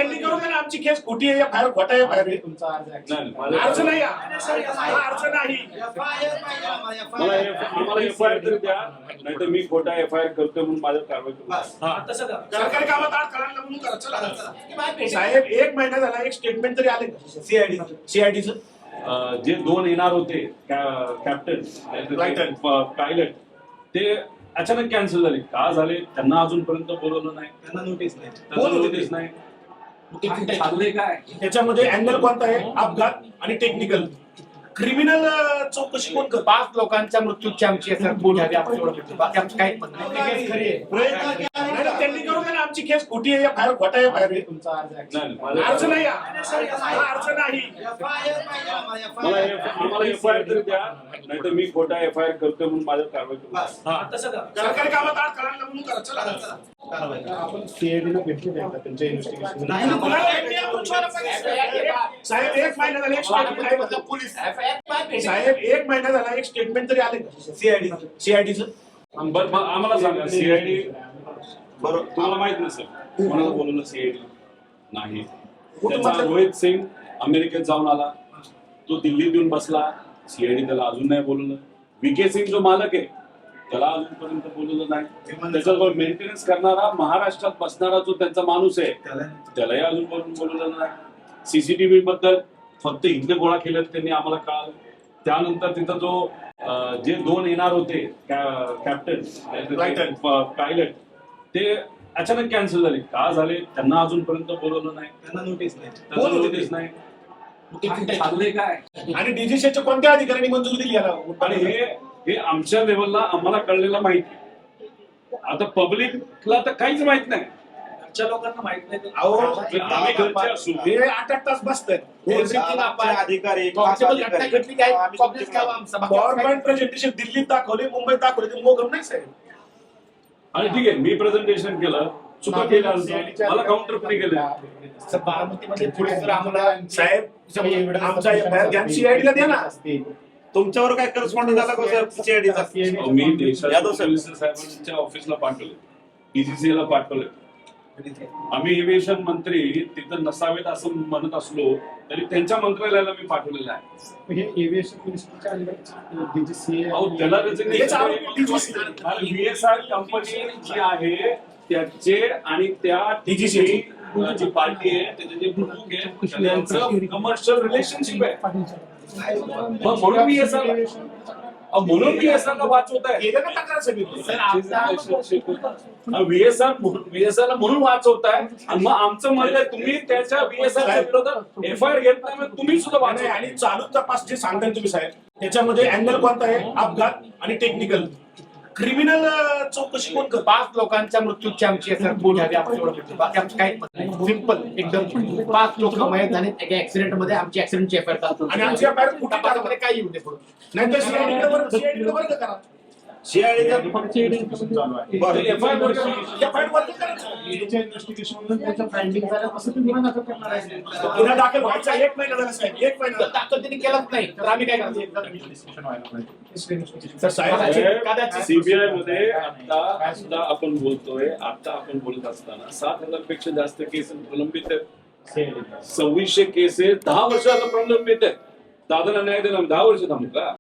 त्यांनी करून द्या ना, आमची केस खोटी आहे, बाहेर खोटा आहे, बाहेर तुमचा अर्ज अर्ज नाही अर्ज नाही. आम्हाला एफआयआर तरी द्या, नाहीतर मी खोटा एफआयआर करतोय म्हणून माझ्यावर कारवाई करू. सरकारी कामात आड करायला म्हणून करा. चला साहेब, 1 महिना झाला, एक स्टेटमेंट तरी आले सीआयडीचं. जे 2 येणार होते कॅप्टन पायलट, ते अचानक कॅन्सल झाले. का झाले त्यांना अजूनपर्यंत बोलवलं नाही, त्यांना नोटीस नाही. चाललंय काय त्याच्यामध्ये अँगल कोणता आहे? अपघात आणि टेक्निकल. क्रिमिनल चौकशी कोण करत? 5 लोकांच्या मृत्यूची आमची बोल घ्यावी आपण एवढं म्हणतो. बाकी आमचं काहीच म्हणणं नाही. खरी आहे. त्यांनी करून द्या ना, आमची केस खोटी आहे, बाहेर खोटा आहे, बाहेर तुमचा अर्ज अर्ज नाही अर्ज नाही. आम्हाला एफआयआर तरी द्या, नाहीतर मी खोटा एफआयआर करतोय म्हणून माझ्यावर कारवाई करू. सरकारी कामात आड करायला म्हणून करा. चला आपण सीआयडीला भेटले नाही का त्यांच्या इन्व्हेस्टिगेशन साहेब, 1 महिना झाला, एक स्टेटमेंट पोलीस साहेब, 1 महिना झाला, एक स्टेटमेंट तरी आले सीआयडीचं. बरं आम्हाला सांगा, सीआयडी बरोबर तुम्हाला माहित नसेल कोणाला बोलवलं सीआयडी नाही. त्याचा रोहित सिंग अमेरिकेत जाऊन आला, तो दिल्लीत येऊन बसला, सीआयडी त्याला अजून नाही बोलवलं. विके सिंग जो मालक आहे त्याला अजूनपर्यंत बोलवलं नाही. त्याच्याबरोबर मेंटेनन्स करणारा महाराष्ट्रात बसणारा जो त्यांचा माणूस आहे त्यालाही अजून बोलवलं नाही. सीसीटीव्ही बद्दल फक्त इथले गोळा केलेत त्यांनी आम्हाला कळालं. त्यानंतर तिथं जो जे 2 येणार होते कॅप्टन पायलट, ते अचानक कॅन्सल झाले. का झाले त्यांना अजूनपर्यंत बोलवलं नाही, त्यांना नोटीस नाही. चाललंय काय आणि डीजीसीच्या कोणत्या अधिकाऱ्यांनी मंजुरी दिली याला? आणि हे आमच्या लेवलला आम्हाला कळलेलं माहिती. आता पब्लिकला तर काहीच माहित नाही. आमच्या लोकांना माहित नाही. आम्ही घरचे असू, हे 8 तास बसतात. अधिकारी गव्हर्नमेंट प्रेझेंटेशन दिल्लीत दाखवले, मुंबईत दाखवले, ते मोगम नाही साहेब. आणि ठीक आहे मी प्रेझेंटेशन केलं, चुका केल्या, मला काउंटर फ्री केलं. बारामतीमध्ये पुढे जर आम्हाला साहेब, आमचा एफआयआर सीआयडीला द्या ना. तुमच्यावर काय करस्पॉन्डन्स झाला का सीआयडीचा? मी देशाच्या साहेबांच्या ऑफिसला पाठवले, डीजीसीला पाठवले. आम्ही एव्हिएशन मंत्री तिथं नसावेत असं म्हणत असलो तरी त्यांच्या मंत्रालयाला मी पाठवलेलं आहे. हे एव्हिएशन मिनिस्टरच्या डीजीसी त्याला व्हीएसआर कंपनी जी आहे त्याचे आणि त्या डीजीसी जी पार्टी आहे त्याचे जे प्रमुख आहे त्यांचं कमर्शियल रिलेशनशिप आहे. म्हणून व्हीएसआरला वाचवत आहे. व्हीएसआरला म्हणून वाचवत आहे. आणि मग आमचं म्हणणं आहे तुम्ही त्याच्या व्हीएसआरच्या विरोधात एफआयआर घेत नाही, तुम्ही सुद्धा वाचवा. आणि चालू तपास जे सांगताय तुम्ही साहेब, त्याच्यामध्ये अँगल कोणता आहे? अपघात आणि टेक्निकल. क्रिमिनल चौकशी कोण करत? 5 लोकांच्या मृत्यूची आमची बोल घ्यावी आपण एवढं म्हणतो. बाकी आमचं काहीच म्हणणं नाही. सिंपल एकदम. 5 लोक मयत झाले एका ऍक्सिडेंट मध्ये. आमची ऍक्सिडेंटची एफआयआर आणि आमची एफआयआर कुठे तपासामध्ये काही येऊ दे पुढे. नाही तर सीआयडीला वर्ग करा. सीआयडीचा एफआयआर वर्ग करायचं. गुन्हा दाखल व्हायचा 1 महिना झाला साहेब, 1 महिना. दाखल त्यांनी केलंच नाही तर आम्ही काय तर साहेब, सीबीआय मध्ये आता सुद्धा आपण बोलतोय, आता आपण बोलत असताना 7,000 पेक्षा जास्त केस प्रलंबित आहेत. 2600 केसेस 10 वर्षाला प्रलंबित आहेत. दादाला न्याय देणार 10 वर्ष थांबू का?